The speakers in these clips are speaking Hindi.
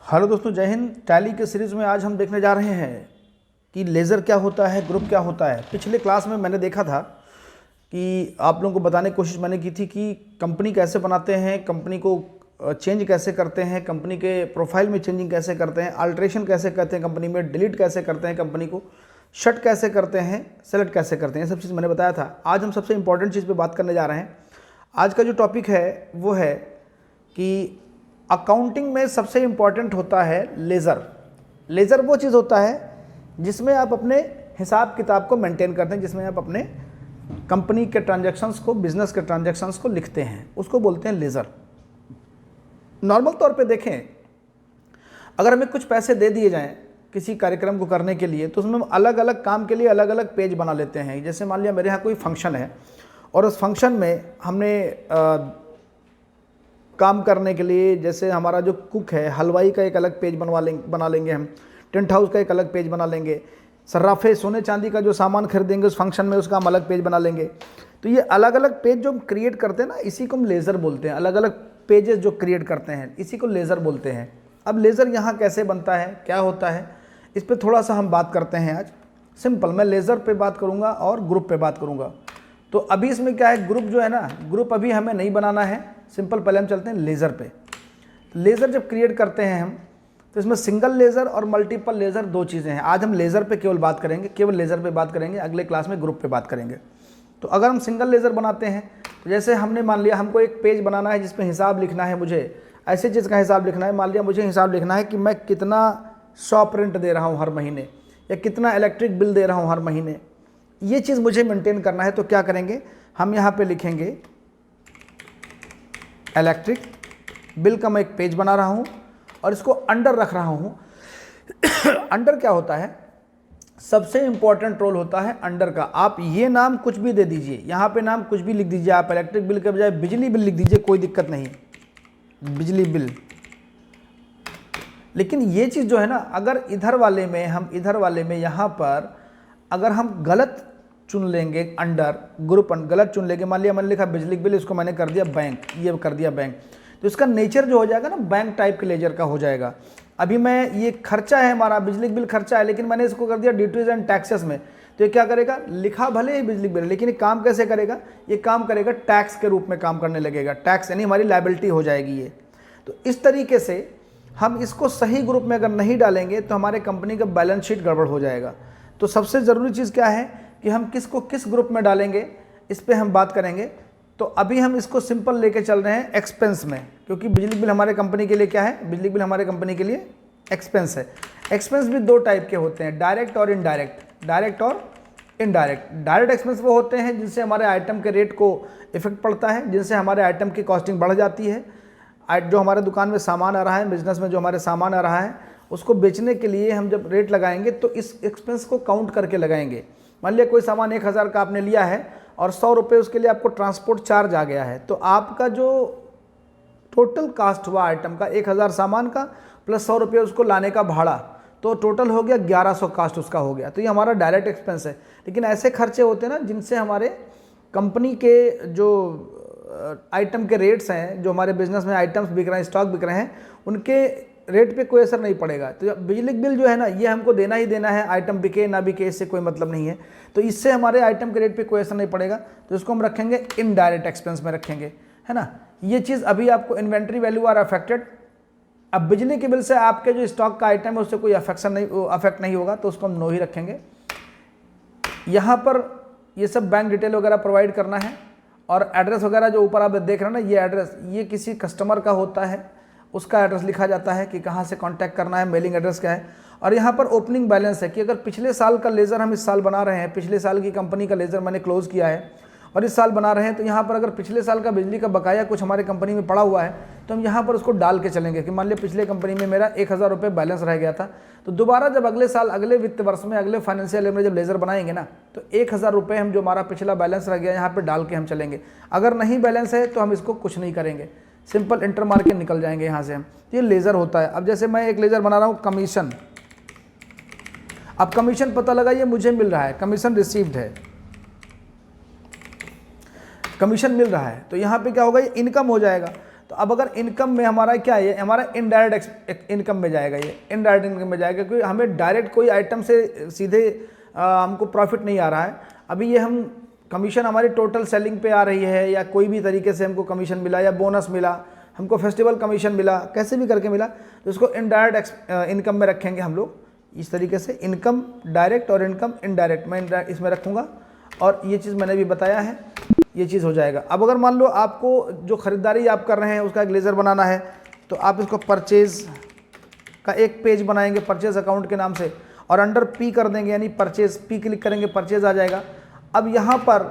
हेलो दोस्तों, जय हिंद। टैली के सीरीज़ में आज हम देखने जा रहे हैं कि लेज़र क्या होता है, ग्रुप क्या होता है। पिछले क्लास में मैंने देखा था कि आप लोगों को बताने की कोशिश मैंने की थी कि कंपनी कैसे बनाते हैं, कंपनी को चेंज कैसे करते हैं, कंपनी के प्रोफाइल में चेंजिंग कैसे करते हैं, अल्ट्रेशन कैसे करते हैं, कंपनी में डिलीट कैसे करते हैं, कंपनी को शट कैसे करते हैं, सेलेक्ट कैसे करते हैं, ये सब चीज़ मैंने बताया था। आज हम सबसे इंपॉर्टेंट चीज़ पे बात करने जा रहे हैं। आज का जो टॉपिक है वो है कि अकाउंटिंग में सबसे इंपॉर्टेंट होता है लेज़र। लेज़र वो चीज़ होता है जिसमें आप अपने हिसाब किताब को मेंटेन करते हैं, जिसमें आप अपने कंपनी के ट्रांजैक्शंस को, बिजनेस के ट्रांजैक्शंस को लिखते हैं, उसको बोलते हैं लेज़र। नॉर्मल तौर पे देखें, अगर हमें कुछ पैसे दे दिए जाएं किसी कार्यक्रम को करने के लिए, तो उसमें हम अलग अलग काम के लिए अलग अलग पेज बना लेते हैं। जैसे मान लिया मेरे यहाँ कोई फंक्शन है और उस फंक्शन में हमने काम करने के लिए, जैसे हमारा जो कुक है, हलवाई का एक अलग पेज बना लेंगे हम, टेंट हाउस का एक अलग पेज बना लेंगे, सर्राफे सोने चांदी का जो सामान खरीदेंगे उस फंक्शन में उसका हम अलग पेज बना लेंगे। तो ये अलग अलग पेज जो हम क्रिएट करते हैं ना, इसी को हम लेज़र बोलते हैं। अलग अलग पेजेस जो क्रिएट करते हैं इसी को लेज़र बोलते हैं। अब लेज़र यहाँ कैसे बनता है, क्या होता है, इस पर थोड़ा सा हम बात करते हैं आज। सिंपल, मैं लेज़र पे बात करूँगा और ग्रुप पे बात करूँगा। तो अभी इसमें क्या है, ग्रुप जो है ना, ग्रुप अभी हमें नहीं बनाना है। सिंपल, पहले हम चलते हैं लेज़र पे। लेज़र जब क्रिएट करते हैं हम, तो इसमें सिंगल लेज़र और मल्टीपल लेज़र दो चीज़ें हैं। आज हम लेज़र पे केवल बात करेंगे, केवल लेज़र पे बात करेंगे। अगले क्लास में ग्रुप पे बात करेंगे। तो अगर हम सिंगल लेज़र बनाते हैं, तो जैसे हमने मान लिया हमको एक पेज बनाना है जिसमें हिसाब लिखना है, मुझे ऐसी चीज़ का हिसाब लिखना है। मान लिया मुझे हिसाब लिखना है कि मैं कितना शॉप रेंट दे रहा हूँ हर महीने, या कितना इलेक्ट्रिक बिल दे रहा हूँ हर महीने। ये चीज़ मुझे मेंटेन करना है। तो क्या करेंगे, हम यहाँ पे लिखेंगे इलेक्ट्रिक बिल का मैं एक पेज बना रहा हूँ और इसको अंडर रख रहा हूँ। अंडर क्या होता है, सबसे इंपॉर्टेंट रोल होता है अंडर का। आप ये नाम कुछ भी दे दीजिए, यहाँ पे नाम कुछ भी लिख दीजिए। आप इलेक्ट्रिक बिल के बजाय बिजली बिल लिख दीजिए, कोई दिक्कत नहीं, बिजली बिल। लेकिन ये चीज़ जो है ना, अगर इधर वाले में यहाँ पर अगर हम गलत चुन लेंगे, अंडर ग्रुप गलत चुन लेंगे, मान लिया मैंने लिखा बिजली बिल, इसको मैंने कर दिया बैंक, ये कर दिया बैंक, तो इसका नेचर जो हो जाएगा ना, बैंक टाइप के लेजर का हो जाएगा। अभी मैं ये खर्चा है हमारा, बिजली बिल खर्चा है, लेकिन मैंने इसको कर दिया ड्यूटीज एंड टैक्सेस में। तो ये क्या करेगा, लिखा भले ही बिजली बिल, लेकिन ये काम कैसे करेगा, ये काम करेगा टैक्स के रूप में काम करने लगेगा। टैक्स यानी हमारी लायबिलिटी हो जाएगी ये। तो इस तरीके से हम इसको सही ग्रुप में अगर नहीं डालेंगे तो हमारे कंपनी का बैलेंस शीट गड़बड़ हो जाएगा। तो सबसे ज़रूरी चीज़ क्या है कि हम किसको किस ग्रुप में डालेंगे, इस पे हम बात करेंगे। तो अभी हम इसको सिंपल लेके चल रहे हैं एक्सपेंस में, क्योंकि बिजली बिल हमारे कंपनी के लिए क्या है, बिजली बिल हमारे कंपनी के लिए एक्सपेंस है। एक्सपेंस भी दो टाइप के होते हैं, डायरेक्ट और इनडायरेक्ट। डायरेक्ट और इनडायरेक्ट। डायरेक्ट एक्सपेंस वो होते हैं जिनसे हमारे आइटम के रेट को इफेक्ट पड़ता है, जिनसे हमारे आइटम की कॉस्टिंग बढ़ जाती है। जो हमारे दुकान में सामान आ रहा है, बिजनेस में जो हमारे सामान आ रहा है, उसको बेचने के लिए हम जब रेट लगाएंगे तो इस एक्सपेंस को काउंट करके लगाएंगे। मान लिया कोई सामान 1000 का आपने लिया है और 100 रुपये उसके लिए आपको ट्रांसपोर्ट चार्ज आ गया है, तो आपका जो टोटल कास्ट हुआ आइटम का 1000 सामान का प्लस 100 रुपये उसको लाने का भाड़ा, तो टोटल हो गया 1100 कास्ट उसका हो गया। तो ये हमारा डायरेक्ट एक्सपेंस है। लेकिन ऐसे खर्चे होते हैं ना जिनसे हमारे कंपनी के जो आइटम के रेट्स हैं, जो हमारे बिजनेस में आइटम्स बिक रहे हैं, स्टॉक बिक रहे हैं, उनके रेट पे कोई असर नहीं पड़ेगा। तो बिजली बिल जो है ना, ये हमको देना ही देना है, आइटम बिके ना बिके इससे कोई मतलब नहीं है। तो इससे हमारे आइटम के रेट पे कोई असर नहीं पड़ेगा। तो इसको हम रखेंगे इनडायरेक्ट एक्सपेंस में रखेंगे, है ना। ये चीज़ अभी आपको इन्वेंट्री वैल्यू आर अफेक्टेड। अब बिजली के बिल से आपके जो स्टॉक का आइटम है उससे कोई अफेक्ट नहीं होगा, तो उसको हम नो ही रखेंगे। यहाँ पर ये सब बैंक डिटेल वगैरह प्रोवाइड करना है, और एड्रेस वगैरह जो ऊपर आप देख रहे हैं ना, ये एड्रेस ये किसी कस्टमर का होता है, उसका एड्रेस लिखा जाता है कि कहाँ से कांटेक्ट करना है, मेलिंग एड्रेस क्या है। और यहाँ पर ओपनिंग बैलेंस है कि अगर पिछले साल का लेज़र हम इस साल बना रहे हैं, पिछले साल की कंपनी का लेज़र मैंने क्लोज़ किया है और इस साल बना रहे हैं, तो यहाँ पर अगर पिछले साल का बिजली का बकाया कुछ हमारे कंपनी में पड़ा हुआ है तो हम यहाँ पर उसको डाल के चलेंगे कि मान लिया पिछले कंपनी में मेरा 1000 रुपये बैलेंस रह गया था, तो दोबारा जब अगले साल, अगले वित्त वर्ष में, अगले फाइनेंशियल ईयर में जब लेज़र बनाएंगे ना, तो 1000 रुपये हम जो हमारा पिछला बैलेंस रह गया यहाँ पर डाल के हम चलेंगे। अगर नहीं बैलेंस है तो हम इसको कुछ नहीं करेंगे, सिंपल इंटर मार के निकल जाएंगे यहाँ से हम। ये लेज़र होता है। अब जैसे मैं एक लेज़र बना रहा हूँ कमीशन। अब कमीशन पता लगा ये मुझे मिल रहा है, कमीशन रिसीव्ड है, कमीशन मिल रहा है, तो यहाँ पे क्या होगा, ये इनकम हो जाएगा। तो तो अब अगर इनकम में हमारा क्या है, हमारा इनडायरेक्ट इनकम में जाएगा, ये इनडायरेक्ट इनकम में जाएगा, क्योंकि हमें डायरेक्ट कोई आइटम से सीधे हमको प्रॉफिट नहीं आ रहा है। अभी ये हम कमीशन हमारी टोटल सेलिंग पे आ रही है, या कोई भी तरीके से हमको कमीशन मिला, या बोनस मिला, हमको फेस्टिवल कमीशन मिला, कैसे भी करके मिला, तो इसको इनडायरेक्ट इनकम में रखेंगे हम लोग इस तरीके से। इनकम डायरेक्ट और इनकम इनडायरेक्ट मैं इसमें रखूँगा, और ये चीज़ मैंने भी बताया है, ये चीज़ हो जाएगा। अब अगर मान लो आपको जो ख़रीदारी आप कर रहे हैं उसका एक लेज़र बनाना है, तो आप इसको परचेज़ का एक पेज बनाएंगे परचेज़ अकाउंट के नाम से, और अंडर पी कर देंगे, यानी परचेज़, पी क्लिक करेंगे, परचेज़ आ जाएगा। अब यहाँ पर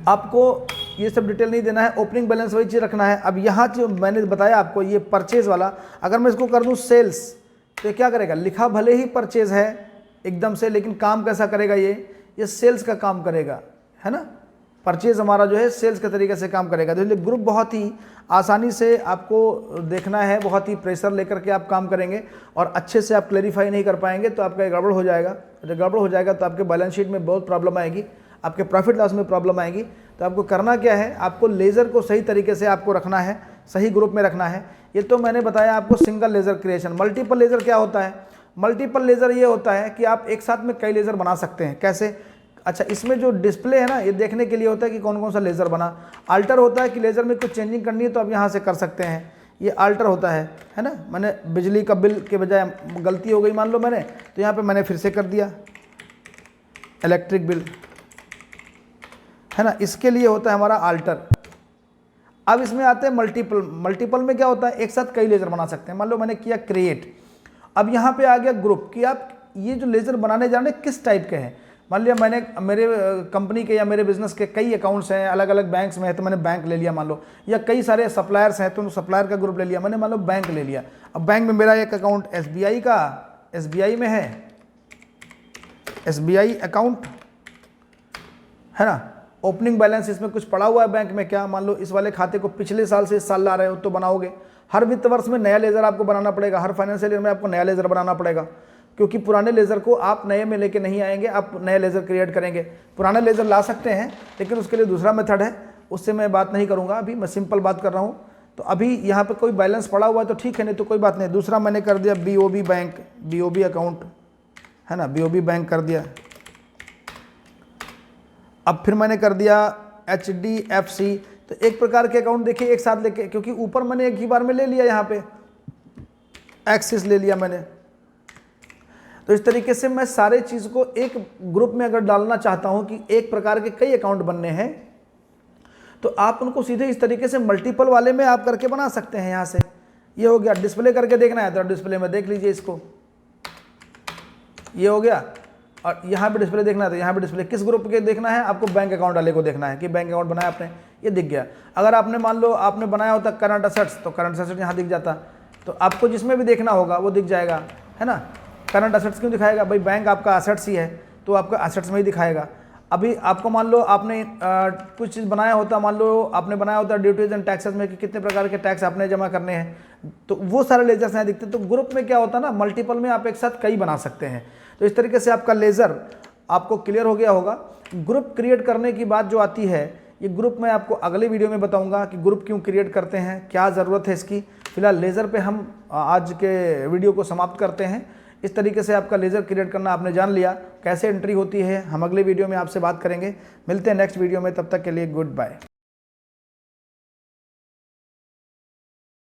आपको ये सब डिटेल नहीं देना है, ओपनिंग बैलेंस वही चीज़ रखना है। अब यहाँ जो मैंने बताया आपको, ये परचेज़ वाला, अगर मैं इसको कर दूँ सेल्स, तो ये क्या करेगा, लिखा भले ही परचेज़ है एकदम से, लेकिन काम कैसा करेगा, ये सेल्स का काम करेगा, है ना। परचेज़ हमारा जो है सेल्स के तरीके से काम करेगा। तो इसलिए ग्रुप बहुत ही आसानी से आपको देखना है, बहुत ही प्रेशर लेकर के आप काम करेंगे, और अच्छे से आप क्लैरिफाई नहीं कर पाएंगे तो आपका गड़बड़ हो जाएगा। जब गड़बड़ हो जाएगा तो आपके बैलेंस शीट में बहुत प्रॉब्लम आएगी, आपके प्रॉफिट लॉस में प्रॉब्लम आएगी। तो आपको करना क्या है, आपको लेज़र को सही तरीके से आपको रखना है, सही ग्रुप में रखना है। ये तो मैंने बताया आपको single laser creation. Multiple laser क्या होता है, मल्टीपल लेज़र ये होता है कि आप एक साथ में कई लेज़र बना सकते हैं। कैसे, अच्छा, इसमें जो डिस्प्ले है ना, ये देखने के लिए होता है कि कौन कौन सा लेज़र बना। अल्टर होता है कि लेज़र में कुछ चेंजिंग करनी है तो आप यहाँ से कर सकते हैं, ये अल्टर होता है ना। मैंने बिजली का बिल के बजाय गलती हो गई मान लो मैंने, तो यहाँ पे मैंने फिर से कर दिया इलेक्ट्रिक बिल, है ना। इसके लिए होता है हमारा अल्टर। अब इसमें आते हैं मल्टीपल। मल्टीपल में क्या होता है, एक साथ कई लेज़र बना सकते हैं। मान लो मैंने किया क्रिएट, अब यहाँ पे आ गया ग्रुप कि आप ये जो लेज़र बनाने जा रहे हैं किस टाइप के हैं। मान लिया मैंने मेरे कंपनी के या मेरे बिजनेस के कई अकाउंट्स हैं, अलग अलग बैंक्स में है, तो मैंने बैंक ले लिया मान लो, या कई सारे सप्लायर्स हैं तो सप्लायर का ग्रुप ले लिया मैंने, मान लो बैंक ले लिया। अब बैंक में मेरा एक अकाउंट SBI का, SBI में है, SBI अकाउंट, है ना। ओपनिंग बैलेंस इसमें कुछ पड़ा हुआ है बैंक में, क्या मान लो इस वाले खाते को पिछले साल से इस साल ला रहे हो तो बनाओगे। हर वित्त वर्ष में नया लेज़र आपको बनाना पड़ेगा, हर फाइनेंशियल ईयर में आपको नया लेज़र बनाना पड़ेगा, क्योंकि पुराने लेज़र को आप नए में लेके नहीं आएंगे, आप नए लेज़र क्रिएट करेंगे। पुराने लेज़र ला सकते हैं, लेकिन उसके लिए दूसरा मेथड है, उससे मैं बात नहीं करूँगा, अभी मैं सिंपल बात कर रहा हूँ। तो अभी यहाँ पे कोई बैलेंस पड़ा हुआ है तो ठीक है, नहीं तो कोई बात नहीं। दूसरा मैंने कर दिया BOB बैंक, BOB अकाउंट, है ना, BOB बैंक कर दिया। अब फिर मैंने कर दिया HDFC। तो एक प्रकार के अकाउंट देखिए एक साथ लेके, क्योंकि ऊपर मैंने एक ही बार में ले लिया, यहाँ पे एक्सिस ले लिया मैंने। तो इस तरीके से मैं सारे चीज़ को एक ग्रुप में अगर डालना चाहता हूं कि एक प्रकार के कई अकाउंट बनने हैं, तो आप उनको सीधे इस तरीके से मल्टीपल वाले में आप करके बना सकते हैं। यहाँ से ये हो गया, डिस्प्ले करके देखना है तो डिस्प्ले में देख लीजिए इसको, ये हो गया। और यहाँ पे डिस्प्ले देखना है तो यहाँ पे डिस्प्ले, किस ग्रुप के देखना है आपको, बैंक अकाउंट वाले को देखना है कि बैंक अकाउंट बनाया आपने, ये दिख गया। अगर आपने मान लो आपने बनाया होता करंट असेट्स, तो करंट असेट्स यहाँ दिख जाता। तो आपको जिसमें भी देखना होगा वो दिख जाएगा, है ना। करंट असेट्स क्यों दिखाएगा भाई, बैंक आपका असेट्स ही है तो आपका असेट्स में ही दिखाएगा। अभी आपको मान लो आपने कुछ चीज़ बनाया होता, मान लो आपने बनाया होता ड्यूटीज एंड टैक्सेस में कि कितने प्रकार के टैक्स आपने जमा करने हैं, तो वो सारे लेजर्स यहाँ दिखते हैं। तो ग्रुप में क्या होता है ना, मल्टीपल में आप एक साथ कई बना सकते हैं। तो इस तरीके से आपका लेज़र आपको क्लियर हो गया होगा। ग्रुप क्रिएट करने की बात जो आती है, ये ग्रुप मैं आपको अगले वीडियो में बताऊंगा कि ग्रुप क्यों क्रिएट करते हैं, क्या ज़रूरत है इसकी। फिलहाल लेज़र पे हम आज के वीडियो को समाप्त करते हैं। इस तरीके से आपका लेज़र क्रिएट करना आपने जान लिया, कैसे एंट्री होती है हम अगले वीडियो में आपसे बात करेंगे। मिलते हैं नेक्स्ट वीडियो में, तब तक के लिए गुड बाय।